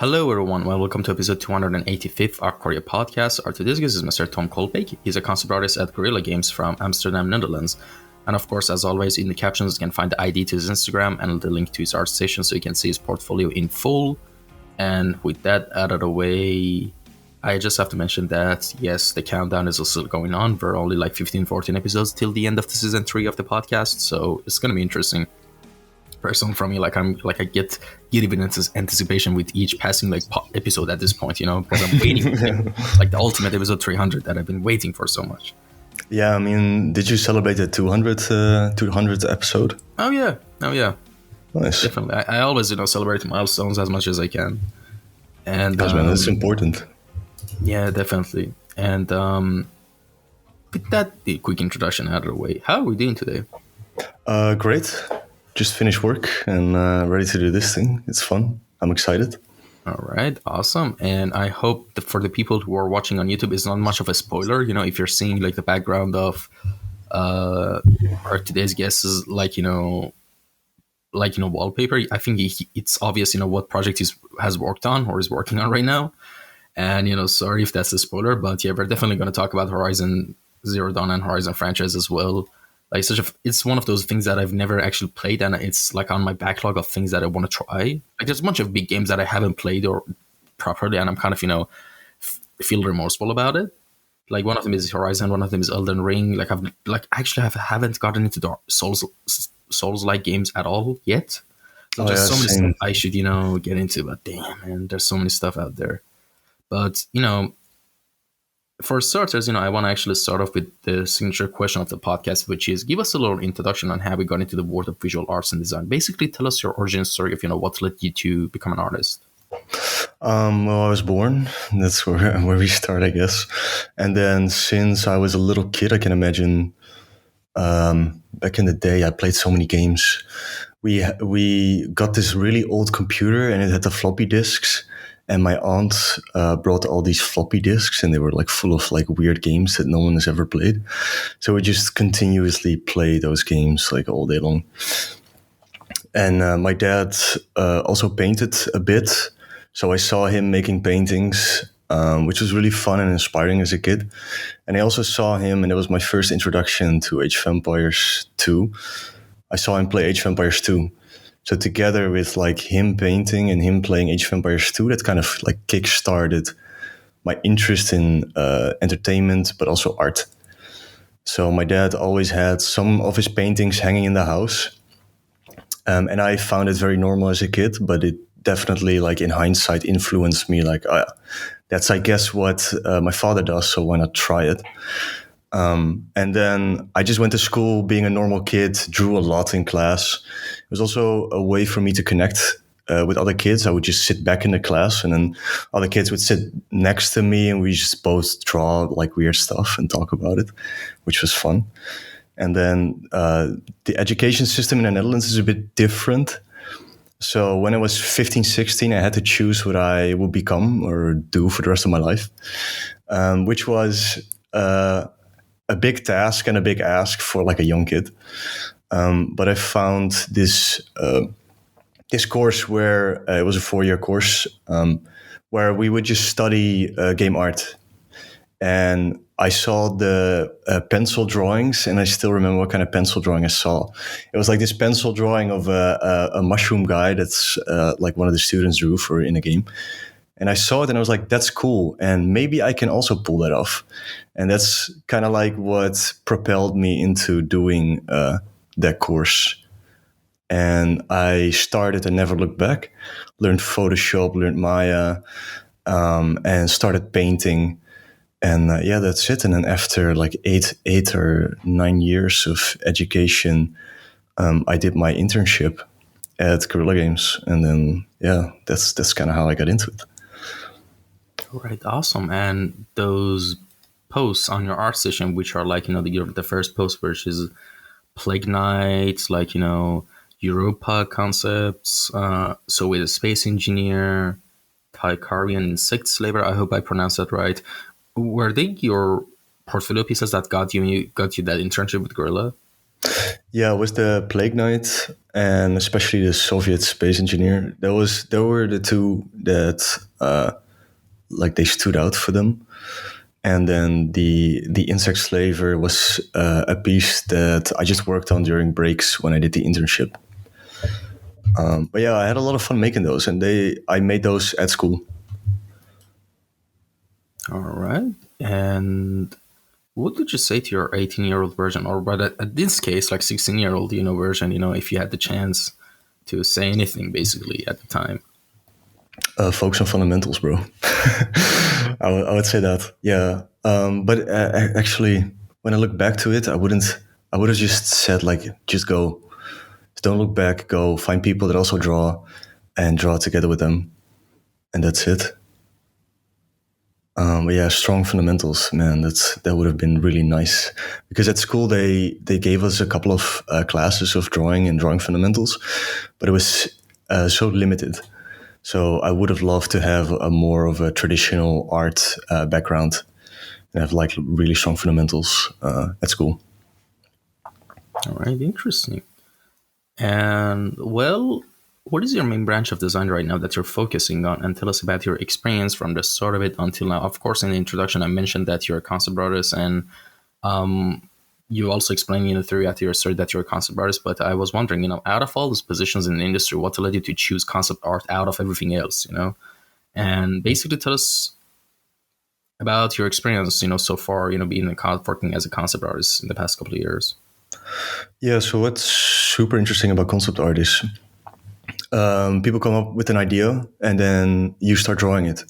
Hello, everyone. Well, welcome to episode 285 of Kouryer podcast. Our today's guest is Mr. Tom Kolbeek. He's a concept artist at Guerrilla Games from Amsterdam, Netherlands. And of course, as always, in the captions, you can find the ID to his Instagram and the link to his art station so you can see his portfolio in full. And with that out of the way, I just have to mention that, yes, the countdown is still going on. We're only like 14 episodes till the end of the season 3 of the podcast, so it's going to be interesting. Personally, for me, I get giddy with anticipation with each passing episode at this point, because I'm waiting for like the ultimate episode 300 that I've been waiting for so much. Yeah, I mean, did you celebrate the 200th episode? Oh yeah, Nice. Definitely. I always celebrate milestones as much as I can, and Man, that's important. Yeah, definitely. And with that the quick introduction out of the way, how are we doing today? Great. Just finished work and ready to do this thing. It's fun. I'm excited. All right, awesome. And I hope that for the people who are watching on YouTube, it's not much of a spoiler. If you're seeing like the background of our today's guest is wallpaper. I think it's obvious what project he has worked on or is working on right now. And sorry if that's a spoiler, but yeah, we're definitely going to talk about Horizon Zero Dawn and Horizon franchise as well. Like it's one of those things that I've never actually played, and it's like on my backlog of things that I want to try. Like there's a bunch of big games that I haven't played or properly, and I'm kind of feel remorseful about it. Like one of them is Horizon, one of them is Elden Ring. Like haven't gotten into the Souls like games at all yet. So there's so many stuff I should get into, but damn man, there's so many stuff out there. But for starters, I want to actually start off with the signature question of the podcast, which is give us a little introduction on how we got into the world of visual arts and design. Basically, tell us your origin story of what led you to become an artist. Well, I was born. That's where we start, I guess. And then since I was a little kid, I can imagine back in the day, I played so many games. We got this really old computer, and it had the floppy disks. And my aunt brought all these floppy disks, and they were like full of like weird games that no one has ever played. So we just continuously play those games like all day long. And my dad also painted a bit. So I saw him making paintings, which was really fun and inspiring as a kid. And I also saw him, and it was my first introduction to Age of Empires 2. I saw him play Age of Empires 2. So together with like him painting and him playing Age of Empires 2, that kind of like kick-started my interest in entertainment, but also art. So my dad always had some of his paintings hanging in the house. And I found it very normal as a kid, but it definitely like in hindsight influenced me. Like that's, I guess, what my father does. So why not try it? And then I just went to school being a normal kid, drew a lot in class. It was also a way for me to connect with other kids. I would just sit back in the class, and then other kids would sit next to me, and we just both draw like weird stuff and talk about it, which was fun. And then the education system in the Netherlands is a bit different. So when I was 15, 16, I had to choose what I would become or do for the rest of my life, which was a big task and a big ask for like a young kid. But I found this course where it was a 4-year course where we would just study game art. And I saw the pencil drawings, and I still remember what kind of pencil drawing I saw. It was like this pencil drawing of a mushroom guy that's like one of the students drew for in a game. And I saw it and I was like, that's cool. And maybe I can also pull that off. And that's kind of like what propelled me into doing that course. And I started and never looked back, learned Photoshop, learned Maya, and started painting. And that's it. And then after like eight or 9 years of education, I did my internship at Guerrilla Games. And then, that's kind of how I got into it. All right, awesome. And those posts on your art session, which are like, the first post, which is Plague Knights, like, Europa concepts. So with a space engineer, Tycharian insect slaver, I hope I pronounced that right. Were they your portfolio pieces that got you that internship with Guerrilla? Yeah, it was the Plague Knight and especially the Soviet space engineer. There were the two that like they stood out for them. And then the insect slaver was a piece that I just worked on during breaks when I did the internship. But yeah, I had a lot of fun making those, and they I made those at school. All right. And what would you say to your 18-year-old version, or but at this case, like 16-year-old, version, if you had the chance to say anything basically at the time? Focus on fundamentals, bro. I would say that. Yeah. But actually, when I look back to it, I wouldn't. I would have just said like, just go. Don't look back. Go find people that also draw, and draw together with them, and that's it. But yeah, strong fundamentals, man. That would have been really nice because at school they gave us a couple of classes of drawing and drawing fundamentals, but it was so limited. So I would have loved to have a more of a traditional art background and have like really strong fundamentals at school. All right, interesting. And well, what is your main branch of design right now that you're focusing on? And tell us about your experience from the start of it until now. Of course, in the introduction, I mentioned that you're a concept artist, and you also explained, throughout your story that you're a concept artist. But I was wondering, out of all those positions in the industry, what led you to choose concept art out of everything else? And basically tell us about your experience, so far, being working as a concept artist in the past couple of years. Yeah, so what's super interesting about concept art is people come up with an idea and then you start drawing it.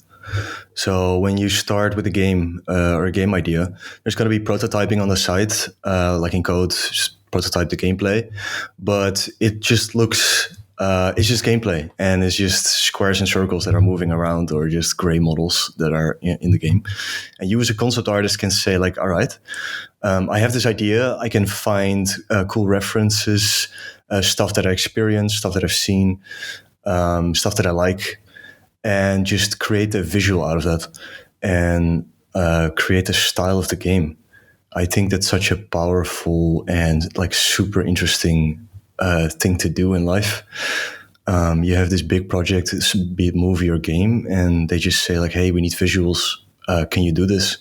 So when you start with a game or a game idea, there's going to be prototyping on the site, like in code, just prototype the gameplay. But it just looks, it's just gameplay, and it's just squares and circles that are moving around, or just gray models that are in the game. And you as a concept artist can say like, all right, I have this idea. I can find cool references, stuff that I experienced, stuff that I've seen, stuff that I like, and just create a visual out of that and create a style of the game. I think that's such a powerful and like super interesting thing to do in life. You have this big project, be it movie or game, and they just say like, "Hey, we need visuals. Can you do this?"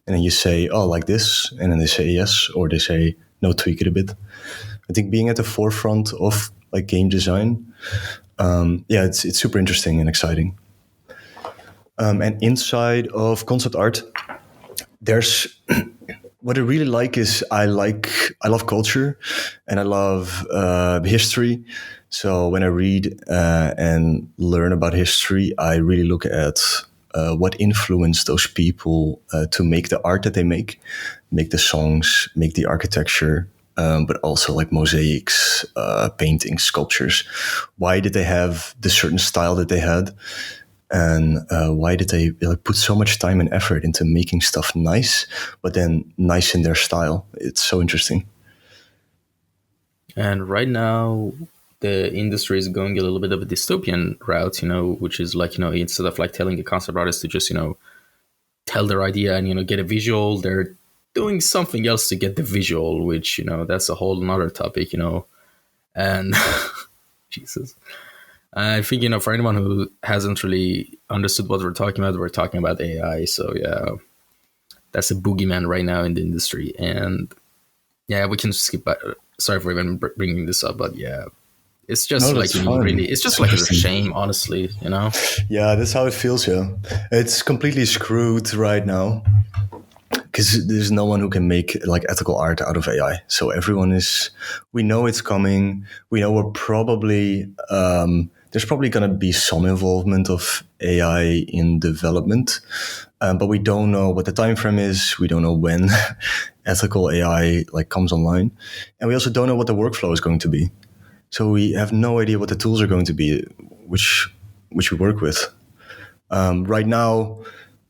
And then you say, "Oh, like this," and then they say yes, or they say, "No, tweak it a bit." I think being at the forefront of like game design, yeah, it's super interesting and exciting. And inside of concept art, there's what I really like is I love culture and I love history. So when I read and learn about history, I really look at what influenced those people to make the art that they make the songs, make the architecture, but also like mosaics, paintings, sculptures. Why did they have the certain style that they had? And why did they like put so much time and effort into making stuff nice, but then nice in their style? It's so interesting. And right now, the industry is going a little bit of a dystopian route, which is like, instead of like telling a concept artist to just, tell their idea and, get a visual, they're doing something else to get the visual, which, that's a whole nother topic, and Jesus. I think, for anyone who hasn't really understood what we're talking about AI. So yeah, that's a boogeyman right now in the industry. And yeah, we can skip back. Sorry for even bringing this up, but yeah, it's just No, like, that's fine. really, it's just It's like a interesting. shame, honestly, Yeah, that's how it feels. Yeah, it's completely screwed right now because there's no one who can make like ethical art out of AI. So everyone is. We know it's coming. We know we're probably. There's probably going to be some involvement of AI in development, but we don't know what the time frame is. We don't know when ethical AI like comes online, and we also don't know what the workflow is going to be. So we have no idea what the tools are going to be, which we work with. Right now,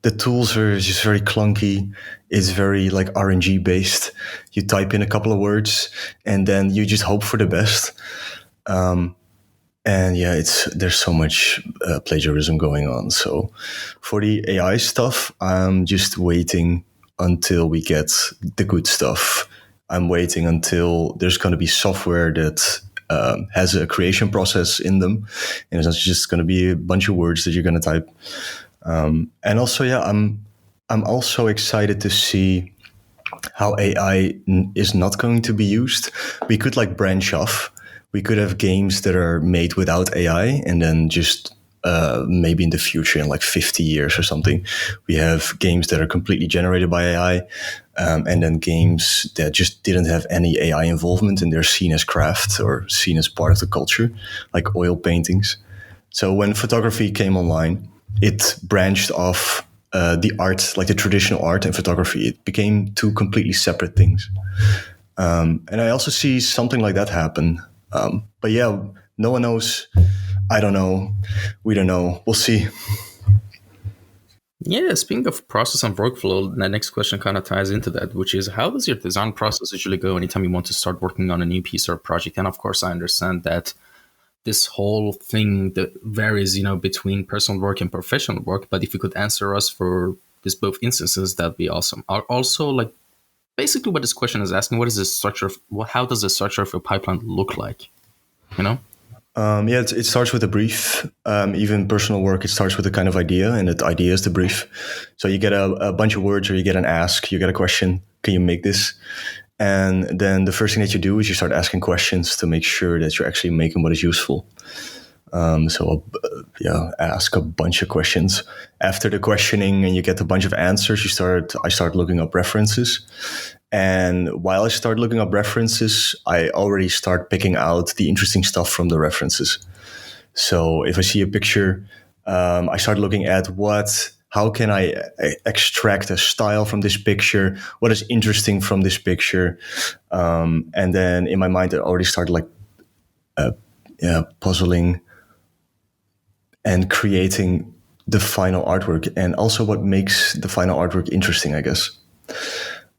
the tools are just very clunky. It's very like RNG based. You type in a couple of words, and then you just hope for the best. And yeah, there's so much plagiarism going on. So for the AI stuff, I'm just waiting until we get the good stuff I'm waiting until there's going to be software that has a creation process in them, and it's just going to be a bunch of words that you're going to type. And also, yeah, I'm also excited to see how AI is not going to be used. We could like branch off. We could have games that are made without AI, and then just maybe in the future, in like 50 years or something, we have games that are completely generated by AI, and then games that just didn't have any AI involvement, and they're seen as craft or seen as part of the culture, like oil paintings. So when photography came online, it branched off the art, like the traditional art and photography. It became two completely separate things. And I also see something like that happen. But yeah, no one knows. I don't know. We don't know. We'll see. Yeah, speaking of process and workflow, the next question kind of ties into that, which is how does your design process usually go anytime you want to start working on a new piece or project? And of course, I understand that this whole thing that varies, between personal work and professional work. But if you could answer us for this both instances, that'd be awesome. Also, like basically, what this question is asking: what is the structure? How does the structure of your pipeline look like? You know? Yeah, it starts with a brief. Even personal work, it starts with a kind of idea, and that idea is the brief. So you get a bunch of words, or you get an ask, you get a question. Can you make this? And then the first thing that you do is you start asking questions to make sure that you're actually making what is useful. Ask a bunch of questions. After the questioning and you get a bunch of answers, I start looking up references. And while I start looking up references, I already start picking out the interesting stuff from the references. So if I see a picture, I start looking at how can I extract a style from this picture? What is interesting from this picture? And then in my mind, I already start puzzling and creating the final artwork, and also what makes the final artwork interesting, I guess.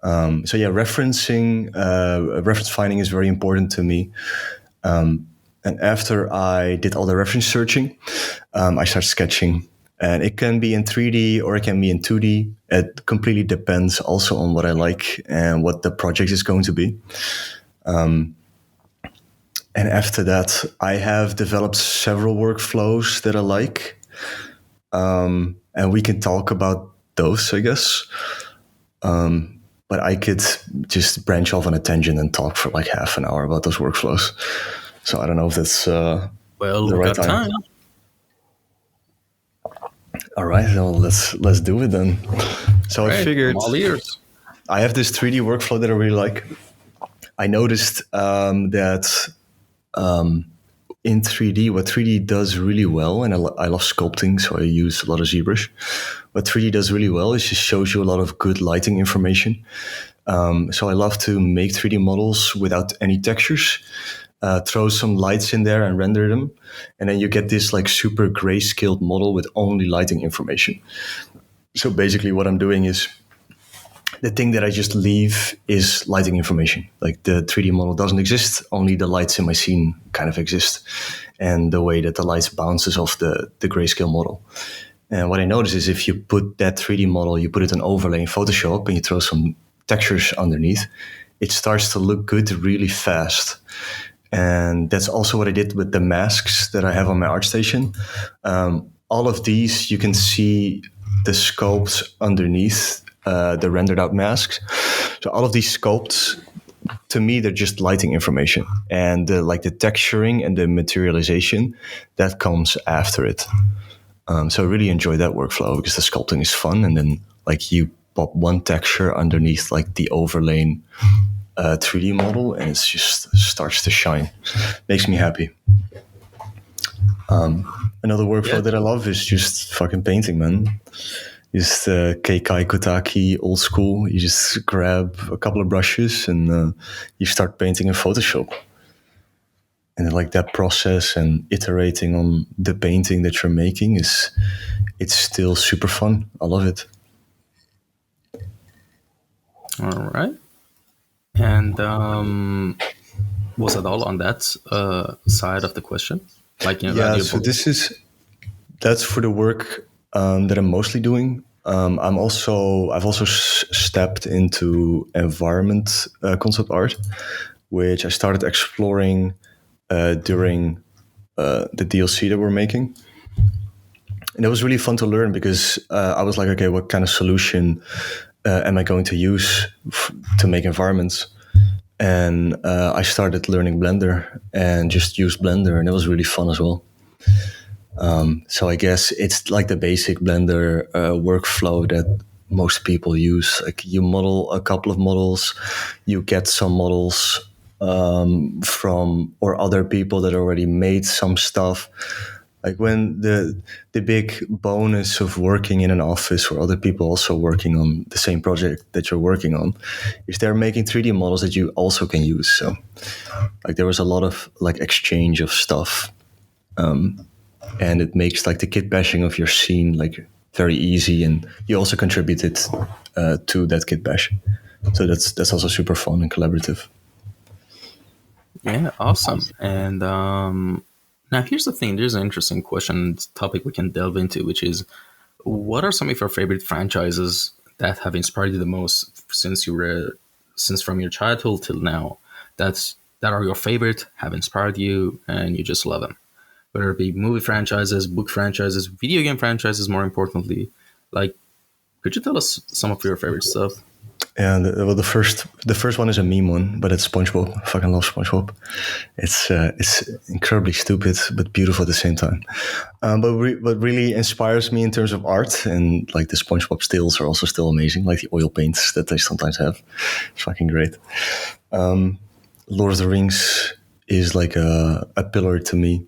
Reference finding is very important to me. And after I did all the reference searching, I start sketching. And it can be in 3D or it can be in 2D. It completely depends also on what I like and what the project is going to be. And after that, I have developed several workflows that I like. And we can talk about those, I guess. But I could just branch off on a tangent and talk for like half an hour about those workflows. So I don't know if that's well, the we right got time. All right, well, let's do it then. So I figured I'm all ears. I have this 3D workflow that I really like. I noticed that in 3D, what 3D does really well, and I love sculpting, so I use a lot of ZBrush. What 3D does really well is just shows you a lot of good lighting information. So I love to make 3D models without any textures, throw some lights in there and render them, and then you get this like super grayscaled model with only lighting information. So basically what I'm doing is the thing that I just leave is lighting information. Like the 3D model doesn't exist, only the lights in my scene kind of exist, and the way that the lights bounces off the grayscale model. And what I notice is if you put that 3D model, you put it in overlay in Photoshop and you throw some textures underneath, it starts to look good really fast. And that's also what I did with the masks that I have on my ArtStation. All of these, you can see the sculpts underneath the rendered out masks. So all of these sculpts, to me, they're just lighting information, and the texturing and the materialization that comes after it. So I really enjoy that workflow because the sculpting is fun, and then like you pop one texture underneath like the overlain 3D model, and it just starts to shine. Makes me happy. Another workflow that I love is just fucking painting, man. Just Keikai Kotaki, old school. You just grab a couple of brushes and you start painting in Photoshop. And like that process and iterating on the painting that you're making it's still super fun. I love it. All right. And was that all on that side of the question? So that's for the work that I'm mostly doing. I've also stepped into environment concept art, which I started exploring during the DLC that we're making. And it was really fun to learn because I was like, okay, what kind of solution am I going to use to make environments? And I started learning Blender and just used Blender, and it was really fun as well. So I guess it's like the basic Blender workflow that most people use. Like you model a couple of models, you get some models from or other people that already made some stuff. Like when the big bonus of working in an office where other people also working on the same project that you're working on is they're making 3D models that you also can use. So like there was a lot of like exchange of stuff, and it makes like the kit bashing of your scene like very easy, and you also contributed to that kit bash. So that's also super fun and collaborative. Yeah, awesome. And now here's the thing. There's an interesting question topic we can delve into, which is what are some of your favorite franchises that have inspired you the most since you were since from your childhood till now? That are your favorite, have inspired you, and you just love them. Whether it be movie franchises, book franchises, video game franchises, more importantly. Like, could you tell us some of your favorite stuff? And well, the first one is a meme one, but it's SpongeBob. I fucking love SpongeBob. It's incredibly stupid but beautiful at the same time. What really inspires me in terms of art, and like the SpongeBob stills are also still amazing, like the oil paints that they sometimes have. It's fucking great. Lord of the Rings is like a pillar to me.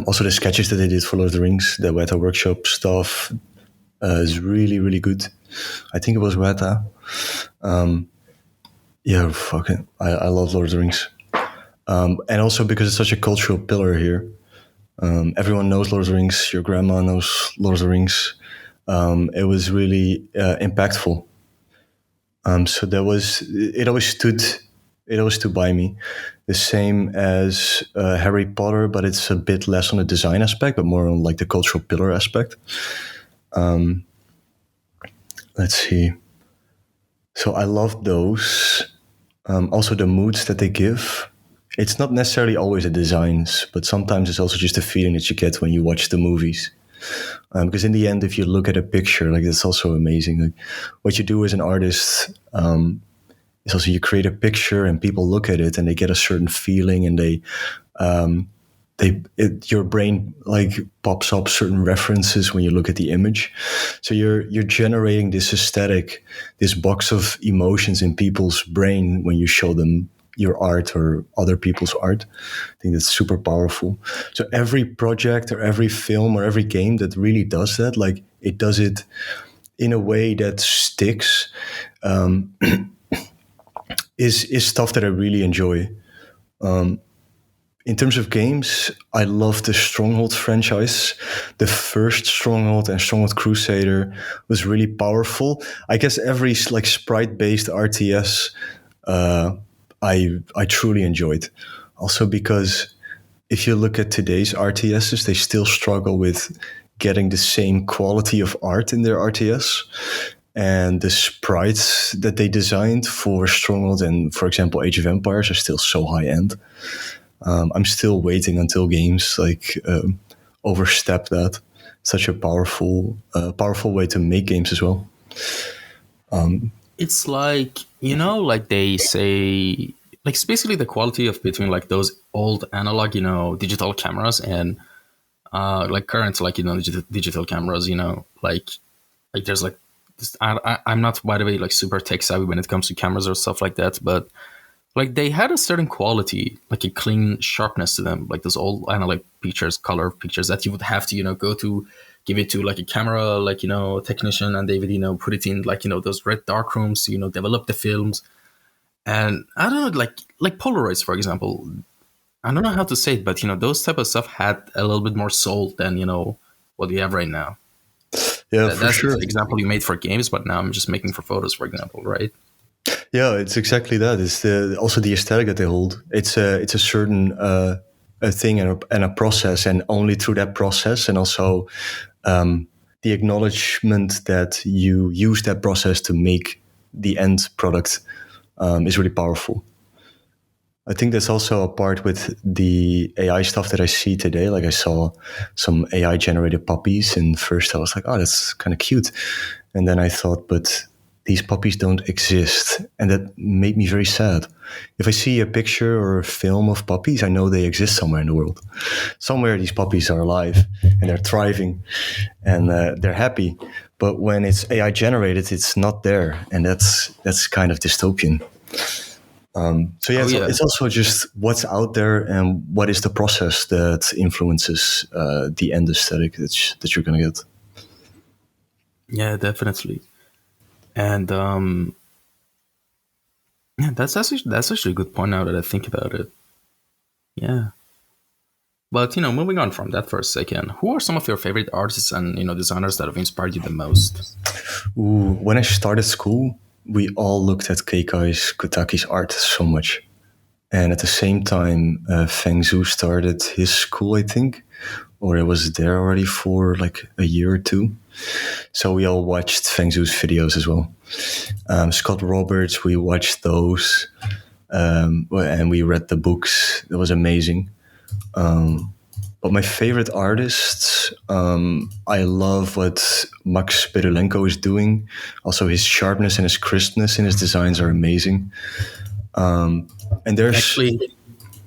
Also, the sketches that they did for Lord of the Rings, the Weta Workshop stuff, is really, really good. I think it was Weta. Yeah, fucking, I love Lord of the Rings. And also because it's such a cultural pillar here. Everyone knows Lord of the Rings. Your grandma knows Lord of the Rings. It was really impactful. So it always stood by me. The same as Harry Potter, but it's a bit less on the design aspect, but more on like the cultural pillar aspect. Let's see. So I love those. Also the moods that they give. It's not necessarily always the designs, but sometimes it's also just the feeling that you get when you watch the movies. Because in the end, if you look at a picture, like that's also amazing. Like what you do as an artist is also you create a picture and people look at it and they get a certain feeling, and your brain like pops up certain references when you look at the image. So you're generating this aesthetic, this box of emotions in people's brain when you show them your art or other people's art. I think that's super powerful. So every project or every film or every game that really does that, like it does it in a way that sticks, is stuff that I really enjoy. In terms of games, I love the Stronghold franchise. The first Stronghold and Stronghold Crusader was really powerful. I guess every like sprite-based RTS, I truly enjoyed. Also because if you look at today's RTSs, they still struggle with getting the same quality of art in their RTS. And the sprites that they designed for Stronghold and, for example, Age of Empires are still so high end. I'm still waiting until games like overstep that. Such a powerful way to make games as well. It's like, like they say, like it's basically the quality of between like those old analog, digital cameras and like current, like, digital cameras, like there's like, I'm not, by the way, like super tech savvy when it comes to cameras or stuff like that, but like they had a certain quality, like a clean sharpness to them, like those old analog pictures, color pictures that you would have to, go to give it to like a camera, like, technician, and they would, put it in like, those red dark rooms, develop the films. And I don't know, like Polaroids, for example. I don't know how to say it, but those type of stuff had a little bit more soul than, what we have right now. Yeah, for That's sure. the example you made for games, but now I'm just making for photos, for example, right? Yeah, it's exactly that. It's also the aesthetic that they hold. It's a certain a thing and a process, and only through that process, and also the acknowledgement that you use that process to make the end product is really powerful. I think that's also a part with the AI stuff that I see today. Like I saw some AI generated puppies, and first I was like, oh, that's kind of cute. And then I thought, but these puppies don't exist. And that made me very sad. If I see a picture or a film of puppies, I know they exist somewhere in the world. Somewhere these puppies are alive and they're thriving and they're happy. But when it's AI generated, it's not there. And that's kind of dystopian. So yeah, Oh yeah, it's also just what's out there and what is the process that influences the end aesthetic that you're going to get. yeah, definitely. And yeah, that's actually a good point now that I think about it. Yeah. But moving on from that for a second, who are some of your favorite artists and designers that have inspired you the most? Ooh, when I started school, we all looked at Keikai's Kotaki's art so much. And at the same time, Feng Zhu started his school, I think, or it was there already for like a year or two. So we all watched Feng Zhu's videos as well. Scott Roberts, we watched those, and we read the books. It was amazing. But my favorite artists, I love what Max Perulenko is doing. Also, his sharpness and his crispness in his designs are amazing. And there's, Actually,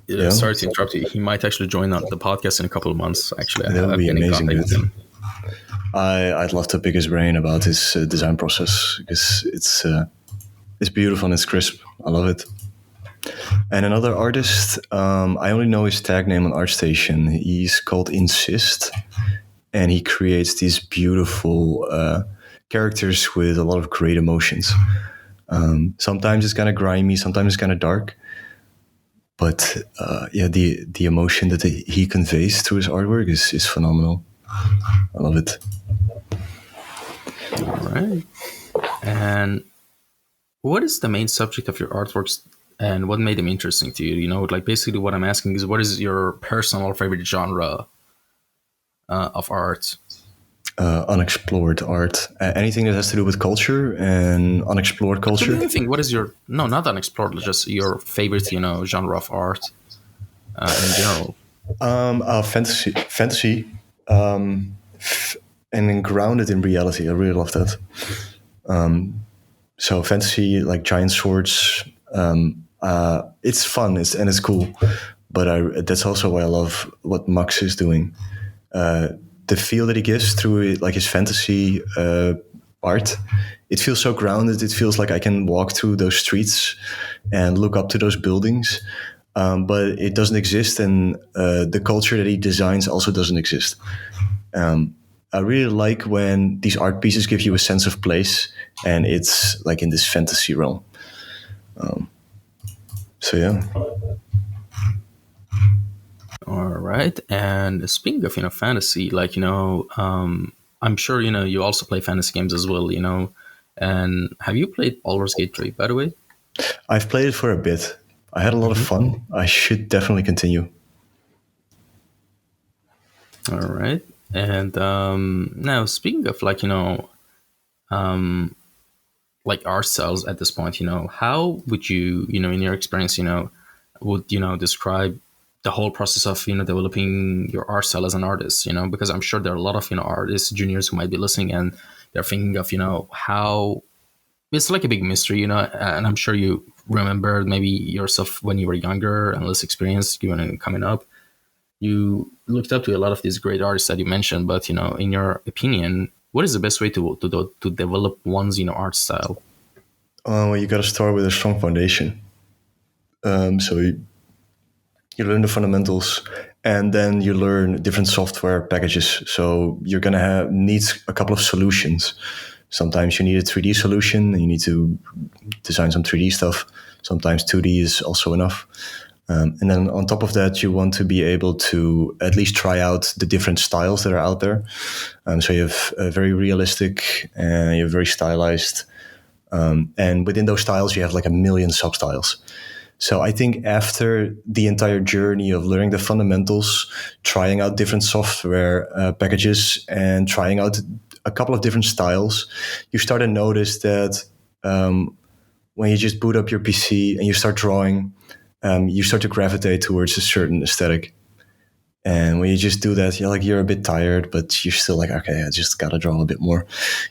yeah, sorry to interrupt you. He might actually join on the podcast in a couple of months. Actually, that would I've be been in amazing, contact dude. with him. I'd love to pick his brain about his design process because it's beautiful and it's crisp. I love it. And another artist, I only know his tag name on ArtStation. He's called Insist, and he creates these beautiful characters with a lot of great emotions. Sometimes it's kind of grimy, sometimes it's kind of dark, but yeah, the emotion that he conveys through his artwork is phenomenal. I love it. All right. And what is the main subject of your artworks, and what made them interesting to you? Like basically, what I'm asking is, what is your personal favorite genre of art? Unexplored art, anything that has to do with culture and unexplored Actually, culture. anything. What is your no, not unexplored, just your favorite, genre of art in general? Fantasy, um, and then grounded in reality. I really love that. So fantasy, like giant swords, it's fun, and it's cool. But that's also why I love what Max is doing. The feel that he gives through it, like his fantasy art, it feels so grounded. It feels like I can walk through those streets and look up to those buildings. But it doesn't exist, and the culture that he designs also doesn't exist. I really like when these art pieces give you a sense of place, and it's like in this fantasy realm. So yeah, All right. And speaking of fantasy, like I'm sure you also play fantasy games as well. And have you played Baldur's Gate 3, by the way? I've played it for a bit. I had a lot of fun. I should definitely continue. All right. And now speaking of like art styles at this point, how would you, in your experience, would describe the whole process of developing your art style as an artist? Because I'm sure there are a lot of artists, juniors who might be listening, and they're thinking of how it's like a big mystery, and I'm sure you remember maybe yourself when you were younger and less experienced, coming up. You looked up to a lot of these great artists that you mentioned, but in your opinion, what is the best way to develop one's art style? Well, you got to start with a strong foundation. So you learn the fundamentals, and then you learn different software packages. So you're gonna need a couple of solutions. Sometimes you need a 3D solution, and you need to design some 3D stuff. Sometimes 2D is also enough. And then on top of that, you want to be able to at least try out the different styles that are out there. So you have very realistic and you have very stylized. And within those styles, you have like a million sub-styles. So I think after the entire journey of learning the fundamentals, trying out different software packages, and trying out a couple of different styles, you start to notice that when you just boot up your PC and you start drawing, you start to gravitate towards a certain aesthetic. And when you just do that, you're a bit tired, but you're still like, okay, I just gotta draw a bit more.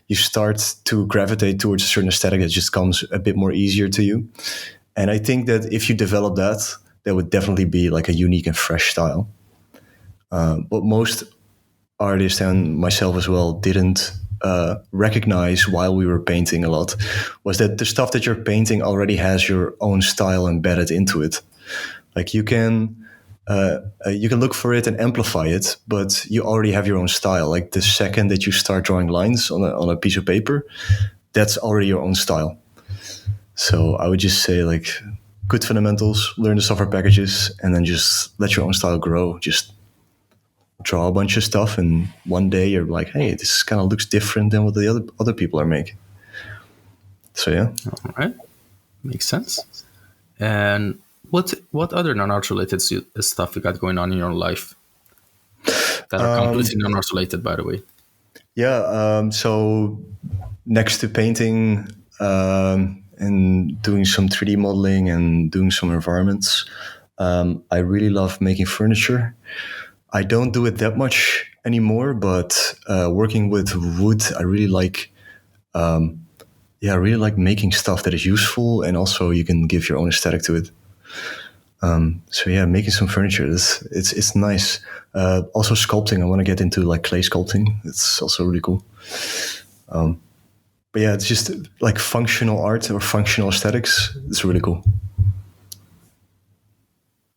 You start to gravitate towards a certain aesthetic that just comes a bit more easier to you. And I think that if you develop that, that would definitely be like a unique and fresh style. But most artists and myself as well didn't recognize while we were painting a lot was that the stuff that you're painting already has your own style embedded into it. Like you can look for it and amplify it, but you already have your own style. Like the second that you start drawing lines on a piece of paper, that's already your own style. So I would just say like good fundamentals, learn the software packages, and then just let your own style grow. Just draw a bunch of stuff, and one day you're like, hey, this kind of looks different than what the other people are making. So yeah. All right, makes sense. And what other non-art related stuff you got going on in your life that are completely non-art related, by the way? Yeah. So next to painting and doing some 3D modeling and doing some environments, I really love making furniture. I don't do it that much anymore, but working with wood, I really like. I really like making stuff that is useful, and also you can give your own aesthetic to it. So yeah, making some furniture, it's nice. Also sculpting, I want to get into like clay sculpting. It's also really cool. But yeah, it's just like functional art or functional aesthetics. It's really cool.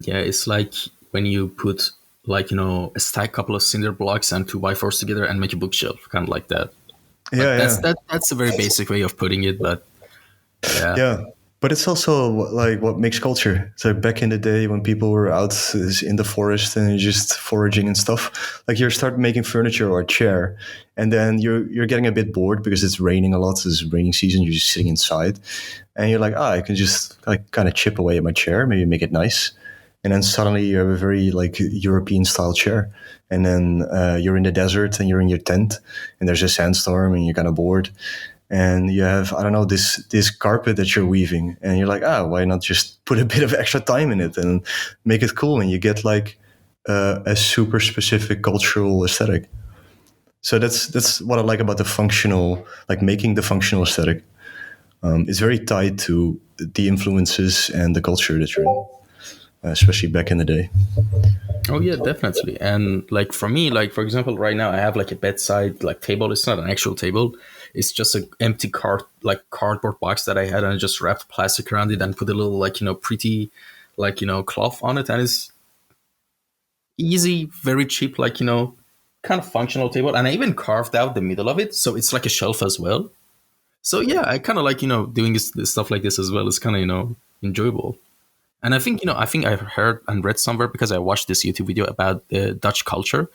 Yeah, it's like when you put like, a stack couple of cinder blocks and 2x4s together and make a bookshelf, kind of like that. Yeah, That's a very basic way of putting it, but yeah. Yeah. But it's also like what makes culture. So back in the day when people were out in the forest and just foraging and stuff, like you start making furniture or a chair, and then you're getting a bit bored because it's raining a lot. It's raining season. You're just sitting inside, and you're like, I can just like kind of chip away at my chair, maybe make it nice, and then suddenly you have a very like European style chair, and then you're in the desert and you're in your tent, and there's a sandstorm and you're kind of bored. And you have, I don't know, this carpet that you're weaving, and you're like, why not just put a bit of extra time in it and make it cool, and you get like a super specific cultural aesthetic. So that's what I like about the functional, like making the functional aesthetic. It's very tied to the influences and the culture that you're in, especially back in the day. Oh yeah, definitely. And like for me, like for example, right now I have like a bedside like table. It's not an actual table. It's just an empty cardboard box that I had, and I just wrapped plastic around it and put a little like pretty like cloth on it, and it's easy, very cheap, like kind of functional table. And I even carved out the middle of it, so it's like a shelf as well. So yeah, I kind of like doing this stuff like this as well. It's kind of enjoyable. And I think I've heard and read somewhere, because I watched this YouTube video about the Dutch culture,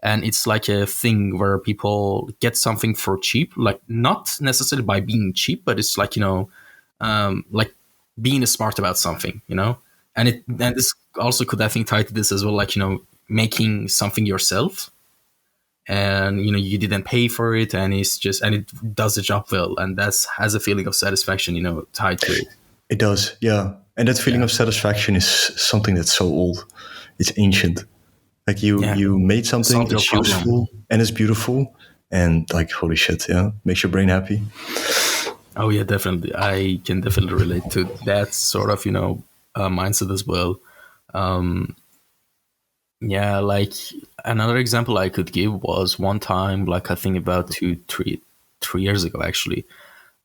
and it's like a thing where people get something for cheap, like not necessarily by being cheap, but it's like like being smart about something, and this also could, I think, tie to this as well, like making something yourself, and you didn't pay for it, and it does the job well, and that's has a feeling of satisfaction tied to it. It does, yeah. And that feeling of satisfaction is something that's so old. It's ancient. Like you made something that's useful and it's beautiful, and like, holy shit, yeah, makes your brain happy. Oh yeah, definitely. I can definitely relate to that sort of mindset as well. Yeah, like another example I could give was one time, like I think about 3 years ago actually.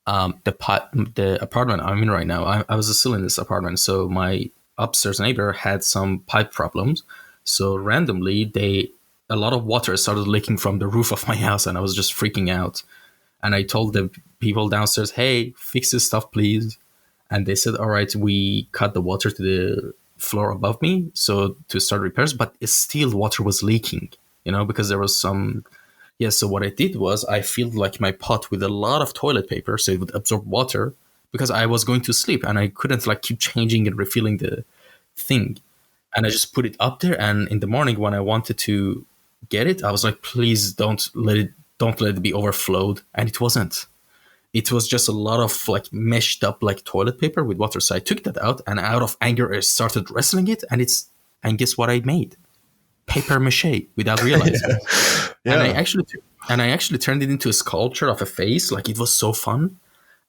The apartment I'm in right now, I was still in this apartment, so my upstairs neighbor had some pipe problems. So randomly, a lot of water started leaking from the roof of my house, and I was just freaking out. And I told the people downstairs, "Hey, fix this stuff, please." And they said, "All right, we cut the water to the floor above me, so to start repairs." But still, water was leaking, because there was some. Yeah, so what I did was I filled like my pot with a lot of toilet paper so it would absorb water, because I was going to sleep and I couldn't like keep changing and refilling the thing. And I just put it up there, and in the morning when I wanted to get it, I was like, please don't let it don't let it be overflowed. And it wasn't. It was just a lot of like meshed up like toilet paper with water. So I took that out, and out of anger, I started wrestling it, and guess what I made? Paper mache without realizing. And Yeah. I actually turned it into a sculpture of a face. Like, it was so fun.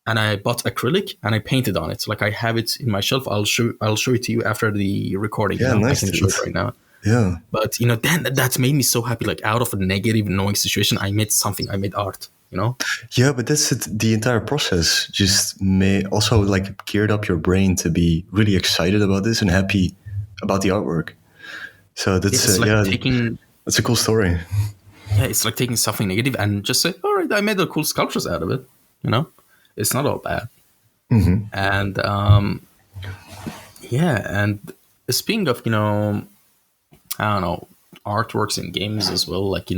And I bought acrylic and I painted on it. Like, I have it in my shelf. I'll show it to you after the recording. Yeah, I nice, can show dude. it right now. Yeah. But then that made me so happy. Like, out of a negative, annoying situation, I made something. I made art. Yeah, but that's it. The entire process just may also like geared up your brain to be really excited about this and happy about the artwork. So that's It's like yeah, taking that's a cool story. it's like taking something negative and just say, all right, I made a cool sculptures out of it. It's not all bad. And yeah, and speaking of I don't know, artworks in games as well, like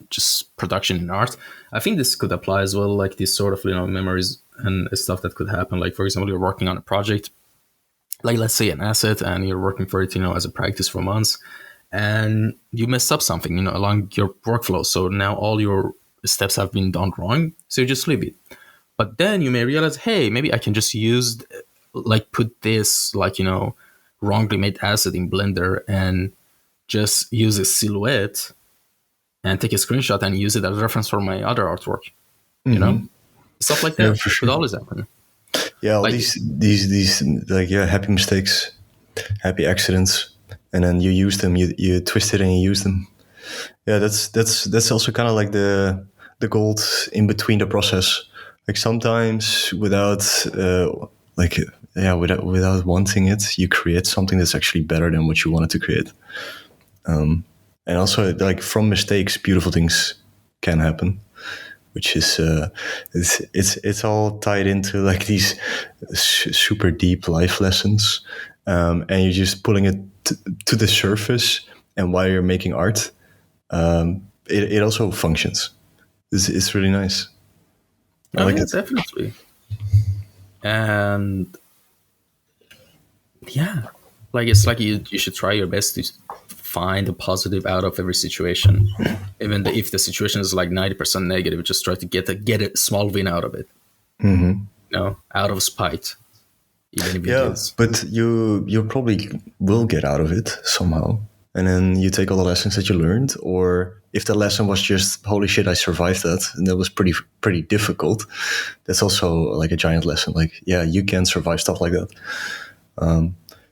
just production in art. I think this could apply as well, like this sort of memories and stuff that could happen. Like, for example, you're working on a project, like let's say an asset, and you're working for it as a practice for months, and you messed up something along your workflow. So now all your steps have been done wrong, so you just leave it. But then you may realize, hey, maybe I can just use like put this like wrongly made asset in Blender and just use a silhouette and take a screenshot and use it as a reference for my other artwork. Stuff like Yeah, that for could sure. always happen. Yeah, all Like, these like happy mistakes, happy accidents, and then you use them. You twist it and you use them. Yeah, that's also kind of like the gold in between the process. Like sometimes without like without wanting it, you create something that's actually better than what you wanted to create. And also like from mistakes, beautiful things can happen, which is it's all tied into like these super deep life lessons, and you're just pulling it to the surface. And while you're making art, it also functions. It's really nice. I oh like yeah, it. definitely. And yeah, like it's like you should try your best to find a positive out of every situation, even if the situation is like 90% negative. Just try to get a small win out of it. Out of spite, even if it Yeah, is. but you probably will get out of it somehow, and then you take all the lessons that you learned. Or if the lesson was just holy shit, I survived that, and that was pretty difficult. That's also like a giant lesson. Like, yeah, you can survive stuff like that.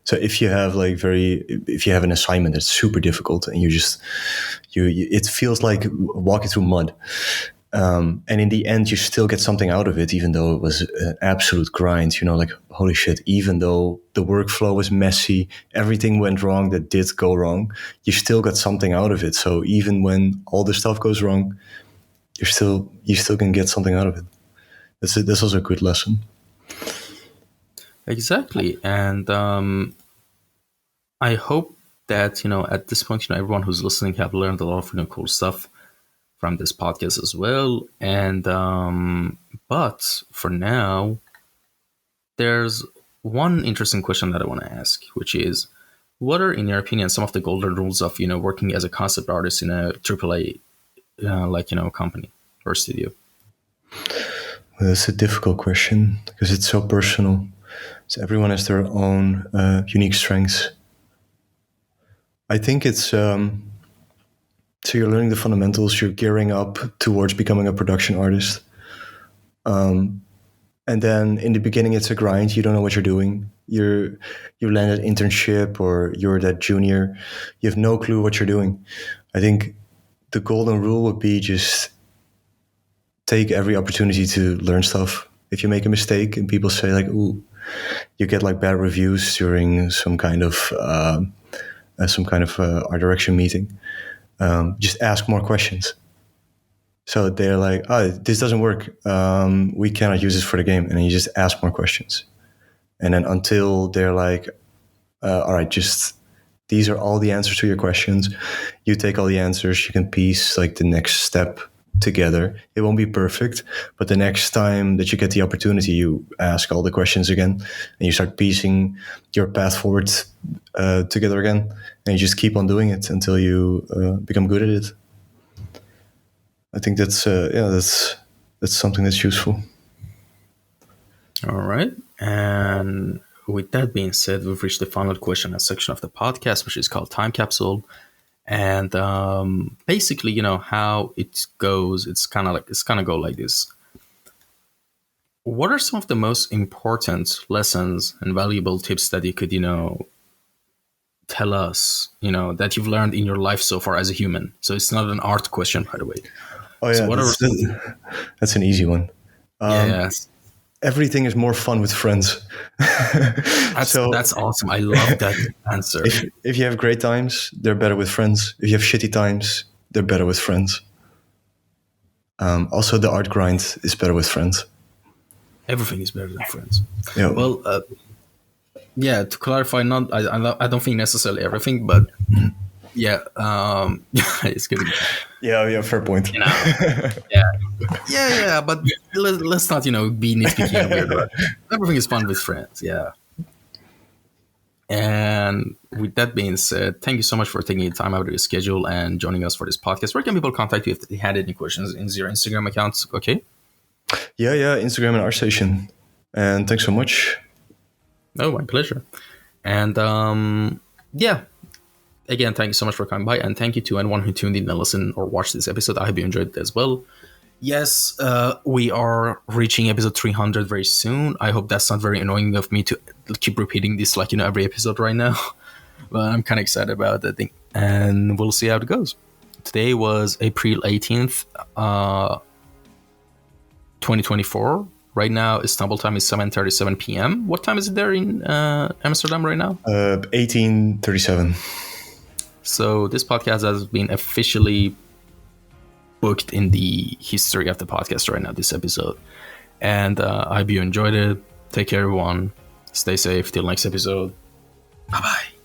So if you have if you have an assignment that's super difficult and it feels like walking through mud. And in the end, you still get something out of it, even though it was an absolute grind. Like, holy shit, even though the workflow was messy, everything went wrong that did go wrong, you still got something out of it. So even when all the stuff goes wrong, you still can get something out of it. That's also a good lesson. Exactly. And I hope that, at this point, everyone who's listening have learned a lot of, cool stuff from this podcast as well. And, but for now, there's one interesting question that I want to ask, which is, what are, in your opinion, some of the golden rules of, working as a concept artist in a AAA, company or studio? Well, that's a difficult question because it's so personal. So everyone has their own unique strengths. I think it's so you're learning the fundamentals. You're gearing up towards becoming a production artist, and then in the beginning it's a grind. You don't know what you're doing. You land an internship or you're that junior. You have no clue what you're doing. I think the golden rule would be just take every opportunity to learn stuff. If you make a mistake and people say like, "Ooh," you get like bad reviews during some kind of art direction meeting. Just ask more questions. So they're like, "Oh, this doesn't work. We cannot use this for the game," and then you just ask more questions, and then until they're like, "All right, just these are all the answers to your questions." You take all the answers. You can piece like the next step together. It won't be perfect, but the next time that you get the opportunity, you ask all the questions again, and you start piecing your path forward together again, and you just keep on doing it until you become good at it. I think that's something that's useful. All right. And with that being said, we've reached the final question and section of the podcast, which is called Time Capsule. And basically, how it goes, it's kind of go like this. What are some of the most important lessons and valuable tips that you could, tell us, that you've learned in your life so far as a human? So it's not an art question, by the way. Oh So yeah, what are that's an easy one. yeah, Everything is more fun with friends. that's awesome. I love that answer. If you have great times, they're better with friends. If you have shitty times, they're better with friends. Also, the art grind is better with friends. Everything is better than friends. Yeah. Well, yeah. To clarify, not I don't think necessarily everything, but yeah, it's good. Yeah. Fair point. Yeah. But let's not be nitpicky and weird. But everything is fun with friends. Yeah. And with that being said, thank you so much for taking the time out of your schedule and joining us for this podcast. Where can people contact you if they had any questions in your Instagram accounts? Okay. Yeah. Instagram and ArtStation. And thanks so much. Oh, my pleasure. And yeah, again, thank you so much for coming by. And thank you to anyone who tuned in and listened or watched this episode. I hope you enjoyed it as well. Yes, we are reaching episode 300 very soon. I hope that's not very annoying of me to keep repeating this every episode right now. But I'm kind of excited about that thing. And we'll see how it goes. Today was April 18th, 2024. Right now, Istanbul time is 7:37 p.m. What time is it there in Amsterdam right now? 18:37. So this podcast has been officially booked in the history of the podcast right now, this episode. And I hope you enjoyed it. Take care, everyone. Stay safe. Till next episode. Bye-bye.